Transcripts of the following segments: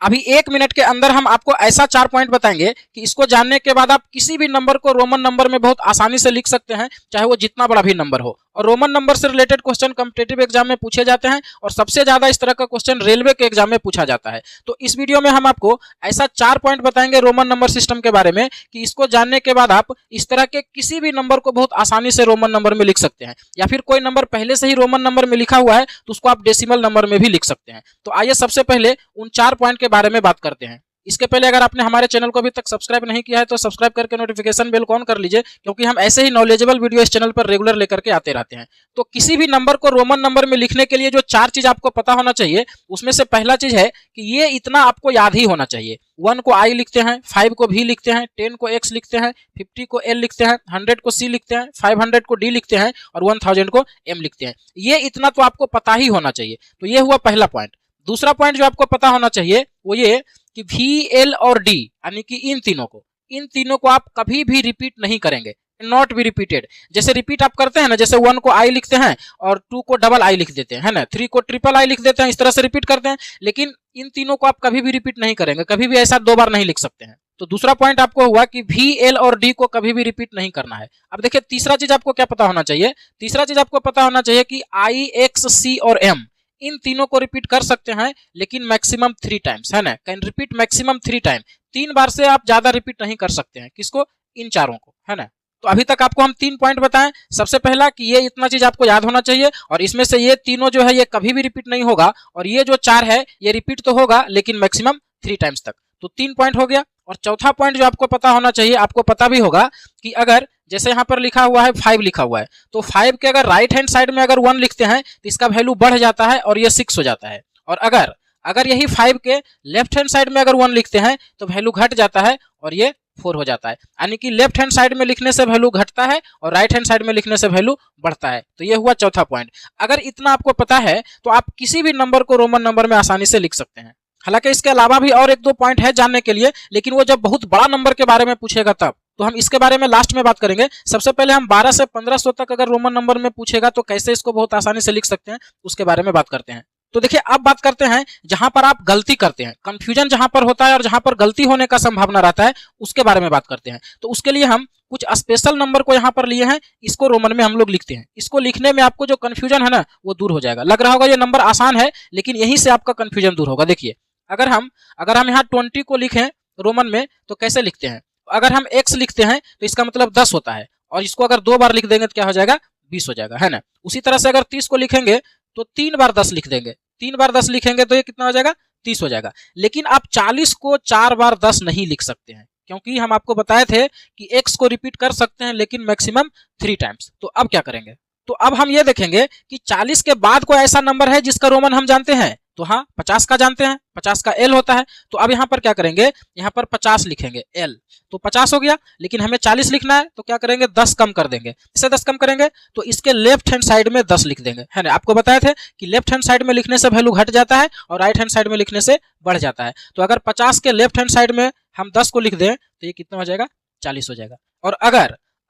अभी 1 मिनट के अंदर हम आपको ऐसा 4 पॉइंट बताएंगे कि इसको जानने के बाद आप किसी भी नंबर को रोमन नंबर में बहुत आसानी से लिख सकते हैं, चाहे वो जितना बड़ा भी नंबर हो। और रोमन नंबर से रिलेटेड क्वेश्चन कॉम्पिटिटिव एग्जाम में पूछे जाते हैं और सबसे ज्यादा इस तरह का क्वेश्चन रेलवे के एग्जाम में पूछा जाता है। तो इस वीडियो में हम आपको ऐसा 4 पॉइंट बताएंगे रोमन नंबर सिस्टम के बारे में कि इसको जानने के बाद आप इस तरह के किसी भी नंबर को बहुत आसानी से रोमन नंबर में लिख सकते हैं, या फिर कोई नंबर पहले से ही रोमन नंबर में लिखा हुआ है तो उसको आप डेसिमल नंबर में भी लिख सकते हैं। तो आइए सबसे पहले उन 4 पॉइंट के बारे में बात करते हैं। इसके पहले अगर आपने हमारे चैनल को अभी तक सब्सक्राइब नहीं किया है तो सब्सक्राइब करके नोटिफिकेशन बेल को ऑन कर लीजिए, क्योंकि हम ऐसे ही नॉलेजेबल वीडियो इस चैनल पर रेगुलर लेकर के आते रहते हैं। तो किसी भी नंबर को रोमन नंबर में लिखने के लिए जो 4 चीज आपको पता होना चाहिए, उसमें से पहला चीज है कि ये इतना आपको याद ही होना चाहिए। 1 को I लिखते हैं, 5 को V लिखते हैं, 10 को X लिखते हैं, 50 को L लिखते हैं, 100 को C लिखते हैं, 500 को D लिखते हैं और 1000 को M लिखते हैं। ये इतना तो आपको पता ही होना चाहिए। तो ये हुआ पहला पॉइंट। दूसरा पॉइंट जो आपको पता होना चाहिए वो ये कि V, L और D यानी कि इन तीनों को आप कभी भी रिपीट नहीं करेंगे, नॉट बी रिपीटेड। जैसे रिपीट आप करते हैं ना, जैसे 1 को I लिखते हैं और 2 को डबल I लिख देते हैं, है ना, 3 को ट्रिपल I लिख देते हैं, इस तरह से रिपीट करते हैं। लेकिन इन तीनों को आप कभी भी रिपीट नहीं करेंगे, कभी भी ऐसा 2 बार नहीं लिख सकते हैं। तो दूसरा पॉइंट आपको हुआ कि V, L और D को कभी भी रिपीट नहीं करना है। अब देखिए तीसरा चीज आपको क्या पता होना चाहिए। तीसरा चीज आपको पता होना चाहिए कि I, X, C और M इन तीनों को रिपीट कर सकते हैं, लेकिन मैक्सिमम 3 टाइम्स, है ना, कैन रिपीट मैक्सिमम 3 टाइम। 3 बार से आप ज्यादा रिपीट नहीं कर सकते हैं। किसको? इन चारों को, है ना। तो अभी तक आपको हम 3 पॉइंट बताएं। सबसे पहला कि ये इतना चीज आपको याद होना चाहिए, और इसमें से ये तीनों जो है ये कभी भी रिपीट नहीं होगा, और ये जो 4 है ये रिपीट तो होगा लेकिन मैक्सिमम 3 टाइम्स तक। तो 3 पॉइंट हो गया। और चौथा पॉइंट जो आपको पता होना चाहिए, आपको पता भी होगा कि अगर जैसे यहाँ पर लिखा हुआ है 5 लिखा हुआ है, तो 5 के अगर राइट हैंड साइड में अगर 1 लिखते हैं तो इसका वैल्यू बढ़ जाता है और ये 6 हो जाता है। और अगर यही 5 के लेफ्ट हैंड साइड में अगर 1 लिखते हैं तो वैल्यू घट जाता है और ये 4 हो जाता है। यानी कि लेफ्ट हैंड साइड में लिखने से वैल्यू घटता है और राइट हैंड साइड में लिखने से वैल्यू बढ़ता है। तो ये हुआ चौथा पॉइंट। अगर इतना आपको पता है तो आप किसी भी नंबर को रोमन नंबर में आसानी से लिख सकते हैं। हालांकि इसके अलावा भी और 1-2 पॉइंट है जानने के लिए, लेकिन वो जब बहुत बड़ा नंबर के बारे में पूछेगा तब, तो हम इसके बारे में लास्ट में बात करेंगे। सबसे पहले हम 12 से 1500 तक अगर रोमन नंबर में पूछेगा तो कैसे इसको बहुत आसानी से लिख सकते हैं उसके बारे में बात करते हैं। तो देखिए अब बात करते हैं जहां पर आप गलती करते हैं, कंफ्यूजन जहां पर होता है और जहां पर गलती होने का संभावना रहता है, उसके बारे में बात करते हैं। तो उसके लिए हम कुछ स्पेशल नंबर को यहाँ पर लिए हैं, इसको रोमन में हम लोग लिखते हैं। इसको लिखने में आपको जो कंफ्यूजन है ना वो दूर हो जाएगा। लग रहा होगा ये नंबर आसान है, लेकिन यहीं से आपका कंफ्यूजन दूर होगा। देखिए अगर हम यहाँ 20 को लिखें रोमन में तो कैसे लिखते हैं। अगर हम x लिखते हैं तो इसका मतलब 10 होता है, और इसको अगर 2 बार लिख देंगे तो क्या हो जाएगा? 20 हो जाएगा, है ना। उसी तरह से अगर 30 को लिखेंगे तो 3 बार 10 लिख देंगे, 3 बार 10 लिखेंगे तो ये कितना हो जाएगा? 30 हो जाएगा। लेकिन आप 40 को 4 बार 10 नहीं लिख सकते हैं, क्योंकि हम आपको बताए थे कि x को रिपीट कर सकते हैं लेकिन मैक्सिमम 3 टाइम्स। तो अब क्या करेंगे? तो अब हम ये देखेंगे कि 40 के बाद कोई ऐसा नंबर है जिसका रोमन हम जानते हैं। तो हाँ, 50 का जानते हैं, 50 का L होता है। तो अब यहाँ पर क्या करेंगे? यहाँ पर 50 लिखेंगे L, तो 50 हो गया। लेकिन हमें 40 लिखना है तो क्या करेंगे? 10 कम कर देंगे। इससे 10 कम करेंगे तो इसके लेफ्ट हैंड साइड में 10 लिख देंगे, है ना। आपको बताए थे कि लेफ्ट हैंड साइड में लिखने से वैल्यू घट जाता है और राइट हैंड साइड में लिखने से बढ़ जाता है। तो अगर 50 के लेफ्ट हैंड साइड में हम 10 को लिख दें तो ये कितना हो जाएगा? 40 हो जाएगा। और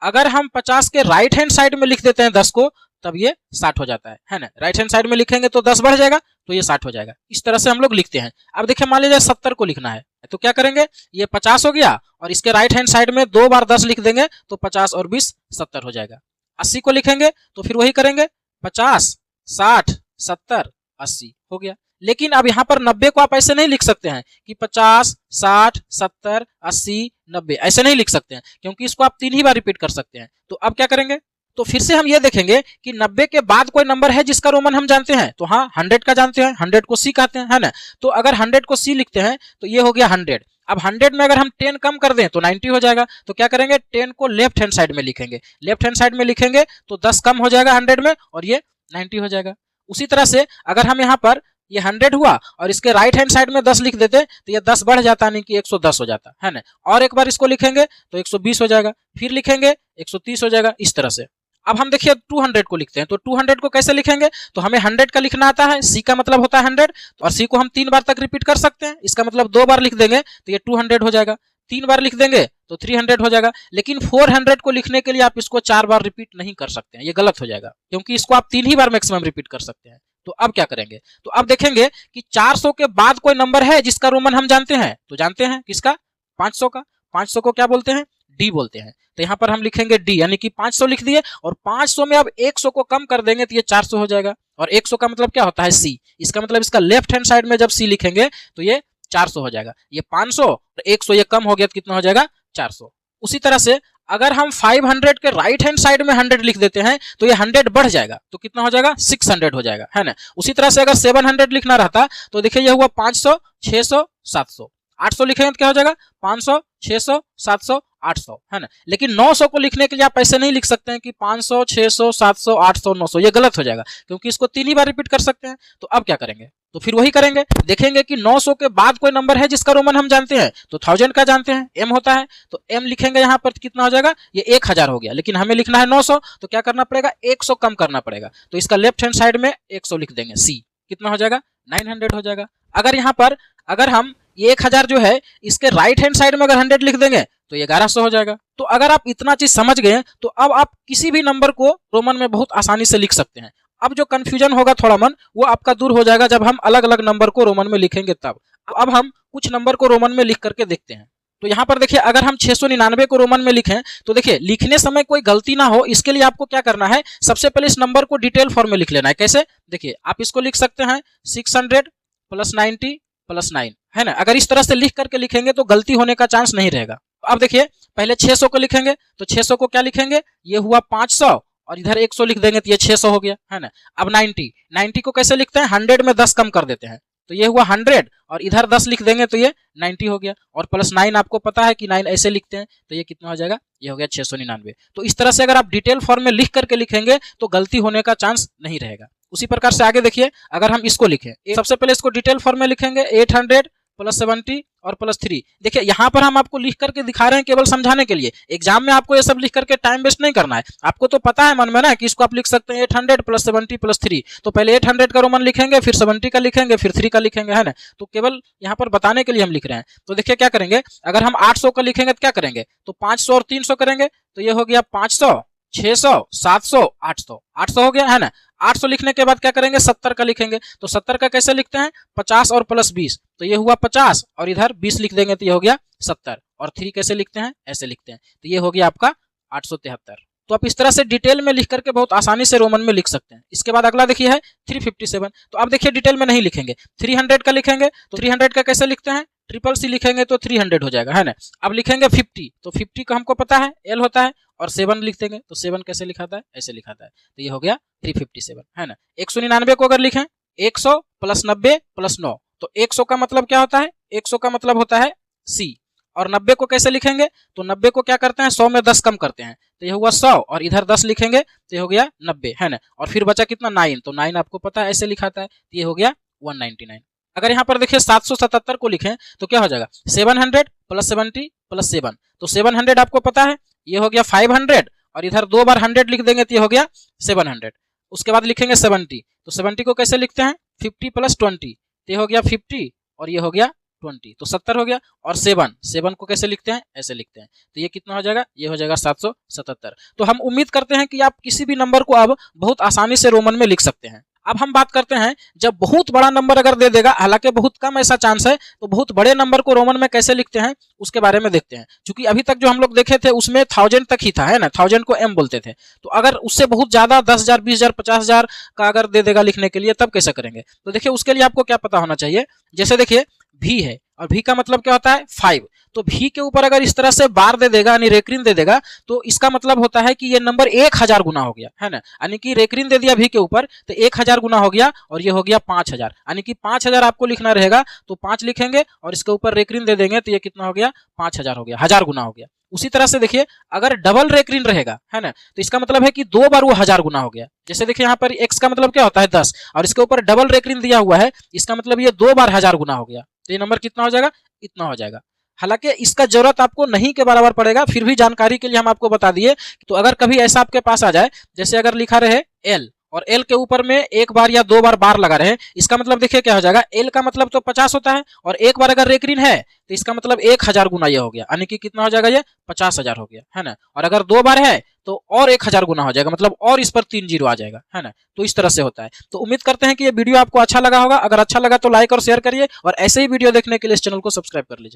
अगर हम 50 के राइट हैंड साइड में लिख देते हैं 10 को, तब ये 60 हो जाता है ना। राइट हैंड साइड में लिखेंगे तो 10 बढ़ जाएगा तो ये 60 हो जाएगा। इस तरह से हम लोग लिखते हैं। अब देखिए मान लीजिए 70 को लिखना है तो क्या करेंगे? ये 50 हो गया और इसके राइट हैंड साइड में 2 बार 10 लिख देंगे तो 50 और 20 70 हो जाएगा। 80 को लिखेंगे तो फिर वही करेंगे, 50, 60, 70, 80 हो गया। लेकिन अब यहाँ पर 90 को आप ऐसे नहीं लिख सकते हैं कि 50, 60, 70, 80, 90 ऐसे नहीं लिख सकते हैं, क्योंकि इसको आप 3 ही बार रिपीट कर सकते हैं। तो अब क्या करेंगे? तो फिर से हम ये देखेंगे कि 90 के बाद कोई नंबर है जिसका रोमन हम जानते हैं। तो हाँ, 100 का जानते हैं, 100 को C कहते हैं, है ना। तो अगर 100 को C लिखते हैं तो ये हो गया 100। अब 100 में अगर हम 10 कम कर दें तो 90 हो जाएगा। तो क्या करेंगे? 10 को लेफ्ट हैंड साइड में लिखेंगे। लेफ्ट हैंड साइड में लिखेंगे तो 10 कम हो जाएगा 100 में और ये 90 हो जाएगा। उसी तरह से अगर हम यहाँ पर ये 100 हुआ और इसके राइट हैंड साइड में 10 लिख देते तो ये 10 बढ़ जाता, नहीं कि 110 हो जाता, है ना। और एक बार इसको लिखेंगे तो 120 हो जाएगा, फिर लिखेंगे 130 हो जाएगा, इस तरह से। अब हम देखिए 200 को लिखते हैं। तो 200 को कैसे लिखेंगे? तो हमें 100 का लिखना आता है, C का मतलब होता है 100, और C को हम 3 बार तक रिपीट कर सकते हैं। इसका मतलब 2 बार लिख देंगे तो ये 200 हो जाएगा, 3 बार लिख देंगे तो 300 हो जाएगा। लेकिन 400 को लिखने के लिए आप इसको 4 बार रिपीट नहीं कर सकते हैं, ये गलत हो जाएगा, क्योंकि इसको आप 3 ही बार मैक्सिमम रिपीट कर सकते हैं। तो अब क्या करेंगे, तो अब देखेंगे कि 400 के बाद कोई नंबर है जिसका रोमन हम जानते हैं, तो जानते हैं किसका, 500 का। 500 को क्या बोलते हैं, डी बोलते हैं। तो यहाँ पर हम लिखेंगे डी, यानी कि 500 लिख दिए, और 500 में अब 100 को कम कर देंगे तो ये 400 हो जाएगा। और 100 का मतलब क्या होता है, सी। इसका मतलब इसका लेफ्ट हैंड साइड में जब सी लिखेंगे तो ये 400 हो जाएगा। ये 500 और 100 ये कम हो गया तो कितना हो जाएगा, 400। उसी तरह से अगर हम 500 के राइट हैंड साइड में 100 लिख देते हैं तो ये 100 बढ़ जाएगा, तो कितना हो जाएगा, 600 हो जाएगा, है ना। उसी तरह से अगर 700 लिखना रहता तो देखिए ये हुआ 500, 600, 700। 800 लिखेंगे तो क्या हो जाएगा, 500, 600, 700, 800, है ना। लेकिन 900 को लिखने के लिए आप ऐसे नहीं लिख सकते हैं कि 500, 600, 700, 800, 900, ये गलत हो जाएगा, क्योंकि इसको 3 ही बार रिपीट कर सकते हैं। तो अब क्या करेंगे, तो फिर वही करेंगे, देखेंगे कि 900 के बाद कोई नंबर है जिसका रोमन हम जानते हैं, तो 1000 का जानते हैं, एम होता है, तो एम लिखेंगे यहाँ पर, कितना हो जाएगा, ये 1000 हो गया। लेकिन हमें लिखना है 900, तो क्या करना पड़ेगा, 100 कम करना पड़ेगा, तो इसका लेफ्ट हैंड साइड में 100 लिख देंगे, सी। कितना हो जाएगा, 900 हो जाएगा। अगर यहाँ पर अगर हम ये 1000 जो है इसके राइट हैंड साइड में अगर 100 लिख देंगे तो ये 1100 हो जाएगा। तो अगर आप इतना चीज समझ गए तो अब आप किसी भी नंबर को रोमन में बहुत आसानी से लिख सकते हैं। अब जो कंफ्यूजन होगा थोड़ा मन, वो आपका दूर हो जाएगा जब हम अलग अलग नंबर को रोमन में लिखेंगे तब। अब हम कुछ नंबर को रोमन में लिख करके देखते हैं। तो यहाँ पर देखिए, अगर हम 699 को रोमन में लिखें तो देखिए लिखने समय कोई गलती ना हो, इसके लिए आपको क्या करना है, सबसे पहले इस नंबर को डिटेल फॉर्म में लिख लेना है। कैसे, देखिए आप इसको लिख सकते हैं 600 + 90 + 9, है ना। अगर इस तरह से लिख करके लिखेंगे तो गलती होने का चांस नहीं रहेगा। अब देखिए पहले 600 को लिखेंगे, तो 600 को क्या लिखेंगे, ये हुआ 500 और इधर 100 लिख देंगे तो ये 600 हो गया, है ना। अब 90 को कैसे लिखते हैं, 100 में 10 कम कर देते हैं, तो ये हुआ 100 और इधर 10 लिख देंगे तो ये 90 हो गया। और +9 आपको पता है कि 9 ऐसे लिखते हैं, तो ये कितना हो जाएगा, ये हो गया 699। तो इस तरह से अगर आप डिटेल फॉर्म में लिख करके लिखेंगे तो गलती होने का चांस नहीं रहेगा। उसी प्रकार से आगे देखिए, अगर हम इसको लिखें, सबसे पहले इसको डिटेल फॉर्म में लिखेंगे 800 + 70 और +3। देखिए यहाँ पर हम आपको लिख करके दिखा रहे हैं केवल समझाने के लिए, एग्जाम में आपको ये सब लिख करके टाइम वेस्ट नहीं करना है। आपको तो पता है मन में ना कि इसको आप लिख सकते हैं 800 + 70 + 3। तो पहले 800 का रोमन लिखेंगे, फिर 70 का लिखेंगे, फिर 3 का लिखेंगे, है ना। तो केवल यहाँ पर बताने के लिए हम लिख रहे हैं। तो देखिए क्या करेंगे, अगर हम 800 का लिखेंगे तो क्या करेंगे, तो 500 और 300 करेंगे, तो ये हो गया 500, 600, 700, 800, 800 हो गया, है ना। 800 लिखने के बाद क्या करेंगे, 70 का लिखेंगे, तो 70 का कैसे लिखते हैं, 50 और +20, तो ये हुआ 50 और इधर 20 लिख देंगे तो ये हो गया 70। और 3 कैसे लिखते हैं, ऐसे लिखते हैं, तो ये हो गया आपका 873। तो आप इस तरह से डिटेल में लिख करके बहुत आसानी से रोमन में लिख सकते हैं। इसके बाद अगला देखिए है 357। तो अब देखिए डिटेल में नहीं लिखेंगे, 300 का लिखेंगे, तो 300 का कैसे लिखते हैं, CCC लिखेंगे तो 300 हो जाएगा, है ना। अब लिखेंगे 50, तो 50 का हमको पता है L होता है, और 7 लिख देंगे, तो 7 कैसे लिखाता है, ऐसे लिखाता है, तो ये हो गया 357, है ना। 199 को अगर लिखें, 100 + 90 + 9, तो 100 का मतलब क्या होता है, 100 का मतलब होता है C। और 90 को कैसे लिखेंगे, तो 90 को क्या करते हैं, 100 में 10 कम करते हैं, तो ये हुआ 100 और इधर 10 लिखेंगे तो ये हो गया 90, है ना। और फिर बचा कितना, 9, तो 9 आपको पता है ऐसे लिखाता है, तो ये हो गया 199। अगर यहाँ पर देखिए 777 को लिखें तो क्या हो जाएगा, 700 + 70 + 7, तो 700 आपको पता है, ये हो गया 500 और इधर 2 बार 100 लिख देंगे तो ये हो गया 700। उसके बाद लिखेंगे 70, तो 70 को कैसे लिखते हैं, 50 + 20, तो ये हो गया 50 और ये हो गया 20, तो 70 हो गया। और 7 को कैसे लिखते हैं, ऐसे लिखते हैं, तो ये कितना हो जाएगा, ये हो जाएगा 777। तो हम उम्मीद करते हैं कि आप किसी भी नंबर को अब बहुत आसानी से रोमन में लिख सकते हैं। अब हम बात करते हैं जब बहुत बड़ा नंबर अगर दे देगा, हालांकि बहुत कम ऐसा चांस है, तो बहुत बड़े नंबर को रोमन में कैसे लिखते हैं उसके बारे में देखते हैं। क्योंकि अभी तक जो हम लोग देखे थे उसमें 1000 तक ही था, है ना, 1000 को M बोलते थे। तो अगर उससे बहुत ज्यादा 10,000, 20,000, 50,000 का अगर दे देगा लिखने के लिए, तब कैसे करेंगे। तो देखिए उसके लिए आपको क्या पता होना चाहिए, जैसे देखिए V है और V का मतलब क्या होता है, 5। तो V के ऊपर अगर इस तरह से बार दे देगा, यानी रेकरिन दे देगा, तो इसका मतलब होता है कि ये नंबर 1000 गुना हो गया, है ना। यानी कि रेकरिन दे दिया V के ऊपर तो 1000 गुना हो गया और ये हो गया 5000, यानी कि 5000 आपको लिखना रहेगा, तो 5 लिखेंगे और इसके ऊपर रेकरिन दे देंगे तो ये कितना हो गया, 5000 हो गया, 1000 गुना हो गया। उसी तरह से देखिए अगर डबल रेकरिन रहेगा, है ना, तो इसका मतलब है कि 2 बार वो 1000 गुना हो गया। जैसे देखिए यहाँ पर x का मतलब क्या होता है 10 और इसके ऊपर डबल रेकरिन दिया हुआ है, इसका मतलब ये 2 बार 1000 गुना हो गया, तो ये नंबर कितना हो जाएगा, इतना हो जाएगा। हालांकि इसका जरूरत आपको नहीं के बराबर पड़ेगा, फिर भी जानकारी के लिए हम आपको बता दिए। तो अगर कभी ऐसा आपके पास आ जाए, जैसे अगर लिखा रहे L और एल के ऊपर में एक बार या 2 बार बार लगा रहे हैं, इसका मतलब देखिए क्या हो जाएगा, एल का मतलब तो 50 होता है और एक बार अगर रेक ऋण है तो इसका मतलब 1000 गुना ये हो गया, यानी कि कितना हो जाएगा, ये 50,000 हो गया, है ना। और अगर 2 बार है तो और 1000 गुना हो जाएगा, मतलब और इस पर 3 जीरो आ जाएगा, है ना। तो इस तरह से होता है। तो उम्मीद करते हैं कि ये वीडियो आपको अच्छा लगा होगा। अगर अच्छा लगा तो लाइक और शेयर करिए और ऐसे ही वीडियो देखने के लिए इस चैनल को सब्सक्राइब कर लीजिए।